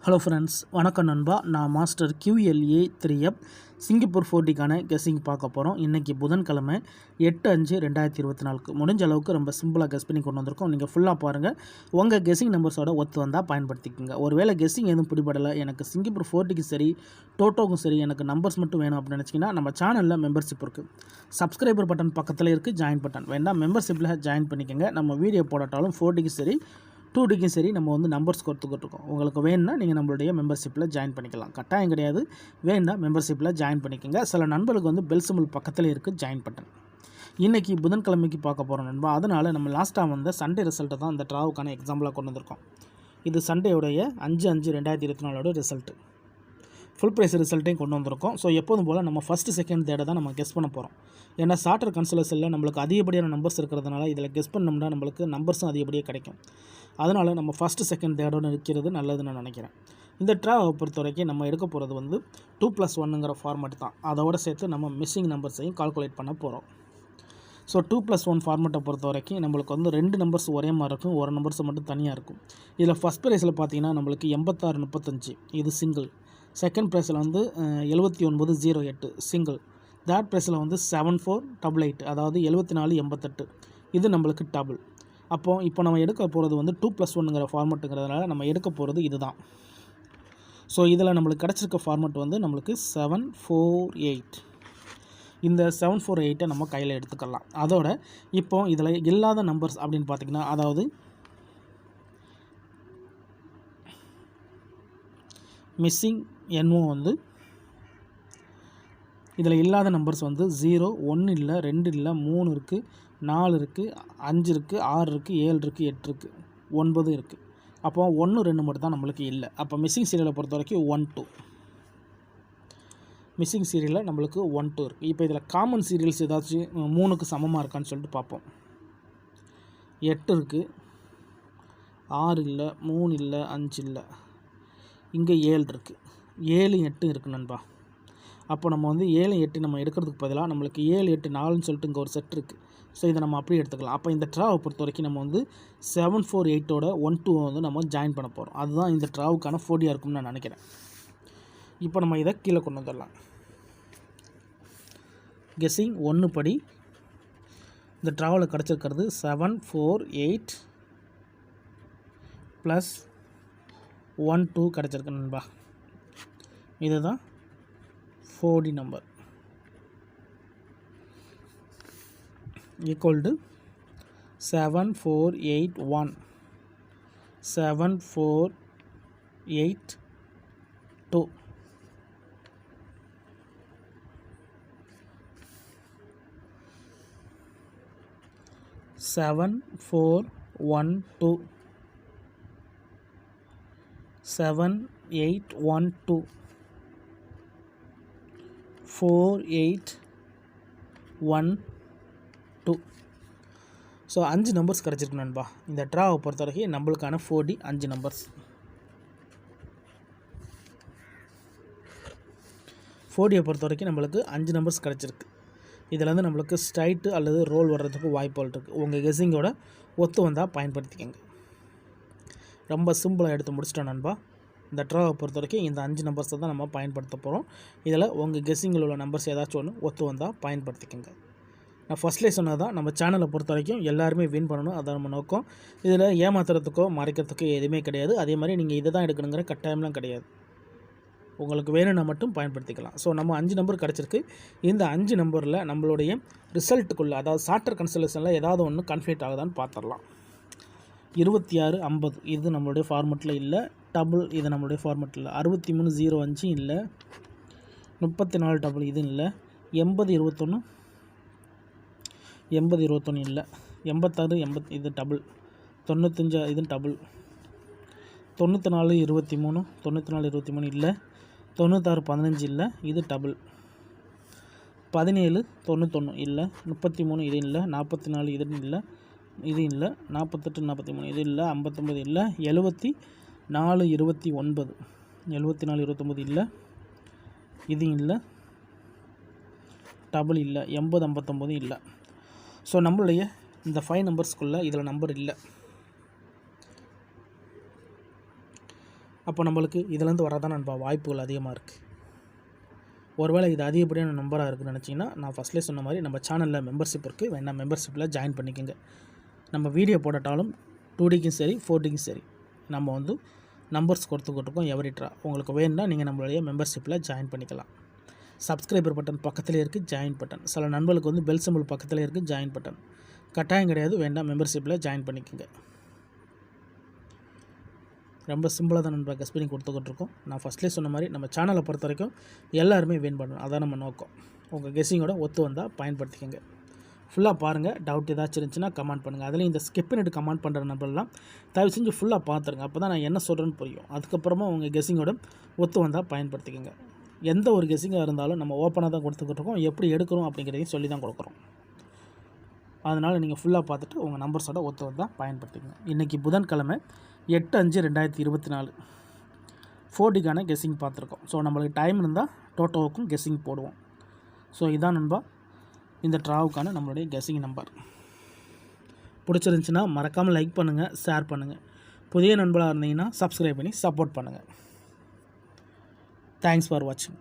Hello friends, வணக்கம் நண்பா. நான் மாஸ்டர் QLA 3F சிங்கப்பூர் 4Dக்கான கெஸ்ஸிங் பார்க்க போகிறோம். இன்றைக்கி புதன்கிழமை 8/5/2024 முடிஞ்ச அளவுக்கு ரொம்ப சிம்பிளாக கெஸ் பண்ணி கொண்டு வந்திருக்கோம். நீங்கள் ஃபுல்லாக பாருங்கள். உங்கள் கெஸ்ஸிங் நம்பர்ஸோட ஒத்து வந்தால் பயன்படுத்திக்கோங்க. ஒருவேளை கெஸ்ஸிங் எதுவும் பிடிபடலை, எனக்கு சிங்கப்பூர் 4Dக்கு சரி டோட்டோக்கும் சரி எனக்கு நம்பர்ஸ் மட்டும் வேணும் அப்படின்னு நினச்சிங்கன்னா நம்ம சேனலில் மெம்பர்ஷிப் இருக்குது. சப்ஸ்கிரைபர் பட்டன் பக்கத்தில் இருக்குது, ஜாயின் பட்டன் வேண்டாம், மெம்பர்ஷிப்பில் ஜாயின் பண்ணிக்கோங்க. நம்ம வீடியோ போடாட்டாலும் 4Dக்கு சரி 2Dக்கும் சரி நம்ம நம்பர்ஸ் கொடுத்துக்கிட்டுருக்கோம். உங்களுக்கு வேணும்னா நீங்கள் நம்மளுடைய மெம்பர்ஷிப்பில் ஜாயின் பண்ணிக்கலாம். கட்டாயம் கிடையாது, வேண்டாம் மெம்பர்ஷிப்பில் ஜாயின் பண்ணிக்கோங்க. சில நண்பர்களுக்கு பெல் சிம்பிள் பக்கத்தில் இருக்குது, ஜாயின் பட்டன். இன்றைக்கி புதன்கிழமைக்கு பார்க்க போகிறோம் நண்பா. அதனால் நம்ம லாஸ்ட்டாக வந்த சண்டே ரிசல்ட்டை தான் இந்த ட்ராவுக்கான எக்ஸாம்பிளாக கொண்டு வந்திருக்கோம். இது சண்டேவுடைய 5/5/2024 ரிசல்ட்டு. ஃபுல் ப்ரைஸ் ரிசல்ட்டையும் கொண்டு வந்திருக்கோம். ஸோ எப்போதும் போல் நம்ம ஃபஸ்ட்டு செகண்ட் தேர்டை தான் நம்ம கெஸ் பண்ண போகிறோம். ஏன்னா சார்ட்டர் கன்சலேஷனில் நம்மளுக்கு அதிகப்படியான நம்பர்ஸ் இருக்கிறதுனால இதில் கெஸ் பண்ணோம்னா நம்மளுக்கு நம்பர்ஸும் அதிகப்படியாக கிடைக்கும். அதனால் நம்ம ஃபஸ்ட்டு செகண்ட் தேர்டோடு இருக்கிறது நல்லதுன்னு நான் நினைக்கிறேன். இந்த ட்ராவை பொறுத்த வரைக்கும் நம்ம எடுக்க போகிறது 2+1ங்கிற ஃபார்மேட் தான். அதோடு சேர்த்து நம்ம மிஸ்ஸிங் நம்பர்ஸையும் கால்குலேட் பண்ண போகிறோம். ஸோ 2+1 ஃபார்மேட்டை பொறுத்த வரைக்கும் நம்மளுக்கு 2 நம்பர்ஸ் ஒரே மாதிரி இருக்கும், ஒரு நம்பர்ஸ் மட்டும் தனியாக இருக்கும். இதில் ஃபஸ்ட் ப்ரைஸில் பார்த்தீங்கன்னா நம்மளுக்கு 8635 இது சிங்கிள். செகண்ட் ப்ரைஸில் 7908 சிங்கிள். தேர்ட் ப்ரைஸில் 7488 அதாவது 7488 இது நம்மளுக்கு டபுள். இப்போ நம்ம எடுக்க போகிறது 2+1ங்கிற ஃபார்மெட்டுங்கிறதுனால நம்ம எடுக்க போகிறது இது தான். ஸோ இதில் நம்மளுக்கு கிடச்சிருக்க ஃபார்மெட் நம்மளுக்கு 748. இந்த 748 நம்ம கையில் எடுத்துக்கலாம். அதோட இப்போ இதில் இல்லாத நம்பர்ஸ் அப்படின்னு பார்த்திங்கன்னா, அதாவது மிஸ்ஸிங் NO இதில் இல்லாத நம்பர்ஸ் 0, 1 இல்லை, 2 இல்லை, 3 இருக்குது, 4 இருக்குது, 5 இருக்குது, 6 இருக்குது, 7 இருக்குது, 8 இருக்குது, 9 இருக்குது. அப்போ 1, 2 மட்டும் தான் நம்மளுக்கு இல்லை. அப்போ மிஸ்ஸிங் சீரியலை பொறுத்த வரைக்கும் 1, 2 மிஸ்ஸிங் சீரியலில் நம்மளுக்கு 1, 2 இருக்குது. இப்போ இதில் காமன் சீரியல்ஸ் ஏதாச்சும் 3க்கு சமமாக இருக்கான்னு சொல்லிட்டு பார்ப்போம். 8 இருக்குது, 6 இல்லை, 3 இல்லை, 5 இல்லை, இங்கே 7 இருக்குது, 7, 8 இருக்குது நண்பா. அப்போ நம்ம 7, 8 நம்ம எடுக்கிறதுக்கு பதிலாக நம்மளுக்கு 7, 8, 4ன்னு சொல்லிட்டு இங்கே ஒரு செட் இருக்குது. ஸோ இதை நம்ம அப்படியே எடுத்துக்கலாம். அப்போ இந்த ட்ராவை பொறுத்த வரைக்கும் நம்ம 748ஓட 1, 2 நம்ம ஜாயின் பண்ண போகிறோம். அதுதான் இந்த ட்ராவுக்கான 4Dயாக இருக்கும்னு நான் நினைக்கிறேன். இப்போ நம்ம இதை கீழே கொண்டு வந்துடலாம். கெஸ்ஸிங் 1 படி இந்த ட்ராவில் கிடச்சிருக்கிறது 748 + 1, 2 கிடச்சிருக்கு நண்பா. இதுதான் 4D number equal to 7481 7482 7412 7812 4812. So 5 numbers கிடச்சிருக்கு நண்பா. இந்த ட்ராவை பொறுத்த வரைக்கும் நம்மளுக்கான 4D 5 நம்பர்ஸ். 4Dயை பொறுத்த வரைக்கும் நம்மளுக்கு 5 நம்பர்ஸ் கிடச்சிருக்கு. இதில் நம்மளுக்கு ஸ்ட்ரைட்டு அல்லது ரோல் வர்றதுக்கு வாய்ப்புகள் இருக்குது. உங்கள் கெஸ்ஸிங்கோட ஒத்து வந்தால் பயன்படுத்திக்கங்க. ரொம்ப சிம்பிளாக எடுத்து முடிச்சிட்டோம் நண்பா. இந்த ட்ராவை பொறுத்த வரைக்கும் இந்த 5 நம்பர்ஸை தான் நம்ம பயன்படுத்த போகிறோம். இதில் உங்கள் கெஸ்ஸிங்கில் உள்ள நம்பர்ஸ் ஏதாச்சும் ஒன்று ஒத்து வந்தால் பயன்படுத்திக்கங்க. நான் ஃபஸ்ட்லேயே சொன்னது தான், நம்ம சேனலை பொறுத்த வரைக்கும் எல்லாருமே வின் பண்ணணும், அதான் நம்ம நோக்கம். இதில் ஏமாத்துறதுக்கோ மறைக்கிறதுக்கோ எதுவுமே கிடையாது. அதே மாதிரி நீங்கள் இதை தான் எடுக்கணுங்கிற கட்டாயம்லாம் கிடையாது. உங்களுக்கு வேணும்னா மட்டும் பயன்படுத்திக்கலாம். ஸோ நம்ம 5 நம்பர் கிடச்சிருக்கு. இந்த 5 நம்பரில் நம்மளுடைய ரிசல்ட்டுக்குள்ளே, அதாவது சார்ட்டர் கன்சலேஷனில் ஏதாவது ஒன்று கன்ஃபியூட் ஆகுதான்னு பார்த்துடலாம். 2650 இது நம்மளுடைய ஃபார்மெட்டில் இல்லை. டபுள் இது நம்மளுடைய ஃபார்மெட்டில் இல்லை. 6305 இல்லை. 34 டபுள் இது இல்லை. 8021 இல்லை. 86 80 இது டபுள். 95 இது டபுள். 94 23 இல்லை. 96 15 இல்லை, இது டபுள். 17 91 இல்லை. 33 இது இல்லை. 44 இது இல்லை, இது இல்லை. 48 43 இது இல்லை. 59 இல்லை. 74 29 இல்லை, இது இல்லை. டபுள் இல்லை. 80 59 இல்லை. ஸோ நம்மளுடைய இந்த 5 நம்பர்ஸ்க்குள்ளே இதில் நம்பர் இல்லை. அப்போ நம்மளுக்கு இதிலேருந்து வரதான் நண்பா வாய்ப்புகள் அதிகமாக இருக்குது. ஒருவேளை இது அதிகப்படியான நம்பராக இருக்குதுன்னு நினச்சிங்கன்னா நான் ஃபஸ்ட்லேயே சொன்ன மாதிரி நம்ம சேனலில் மெம்பர்ஷிப் இருக்குது, வேணால் மெம்பர்ஷிப்பில் ஜாயின் பண்ணிக்கோங்க. நம்ம வீடியோ போடட்டாலும் 2Dக்கும் சரி 4Dக்கும் சரி நம்ம வந்து நம்பர்ஸ் கொடுத்துக்கிட்டுருக்கோம் எவரிட்ரா. உங்களுக்கு வேணும்னா நீங்கள் நம்மளுடைய மெம்பர்ஷிப்பில் ஜாயின் பண்ணிக்கலாம். சப்ஸ்கிரைபர் பட்டன் பக்கத்துலேயே இருக்குது, ஜாயின் பட்டன். சில நண்பர்களுக்கு வந்து பெல் சிம்பிள் பக்கத்துலேயே இருக்குது, ஜாயின் பட்டன். கட்டாயம் கிடையாது, வேண்டாம் மெம்பர்ஷிப்பில் ஜாயின் பண்ணிக்கோங்க. ரொம்ப சிம்பிளாக தான் நண்பா கெஸ் பண்ணி கொடுத்துக்கிட்டுருக்கோம். நான் ஃபஸ்ட்லேயே சொன்ன மாதிரி நம்ம சேனலை பொறுத்த வரைக்கும் எல்லாருமே வின் பண்ணணும், அதான் நம்ம நோக்கம். உங்கள் கெஸ்ஸிங்கோட ஒத்து வந்தால் பயன்படுத்திக்கோங்க. ஃபுல்லாக பாருங்கள். டவுட் ஏதாச்சும் இருந்துச்சுன்னா கமெண்ட் பண்ணுங்கள். அதுலேயும் இந்த ஸ்கிப் பண்ணிட்டு கமெண்ட் பண்ணுற நம்பர்லாம் தயவு செஞ்சு ஃபுல்லாக பார்த்துருங்க, அப்போ தான் நான் என்ன சொல்கிறேன்னு புரியும். அதுக்கப்புறமா உங்கள் கெஸ்ஸிங்கோட ஒத்து வந்தால் பயன்படுத்திக்கோங்க. எந்த ஒரு கெஸ்ஸிங்காக இருந்தாலும் நம்ம ஓப்பனாக தான் கொடுத்துக்கிட்டுருக்கோம், எப்படி எடுக்கிறோம் அப்படிங்கிறதையும் சொல்லி தான் கொடுக்குறோம். அதனால் நீங்கள் ஃபுல்லாக பார்த்துட்டு உங்கள் நம்பர்ஸோட ஒத்து வந்தால் பயன்படுத்திக்கோங்க. இன்றைக்கி புதன்கிழமை 8/5/2024 4Dக்கான கெஸ்ஸிங் பார்த்துருக்கோம். ஸோ நம்மளுக்கு டைம் இருந்தால் டோட்டோவுக்கும் கெஸ்ஸிங் போடுவோம். ஸோ இதான் நண்பா இந்த ட்ராவுக்கான நம்மளுடைய கெஸ்ஸிங் நம்பர். பிடிச்சிருந்துச்சின்னா மறக்காமல் லைக் பண்ணுங்கள், ஷேர் பண்ணுங்கள். புதிய நண்பராக இருந்தீங்கன்னா சப்ஸ்கிரைப் பண்ணி சப்போர்ட் பண்ணுங்கள். தேங்க்ஸ் ஃபார் வாட்சிங்.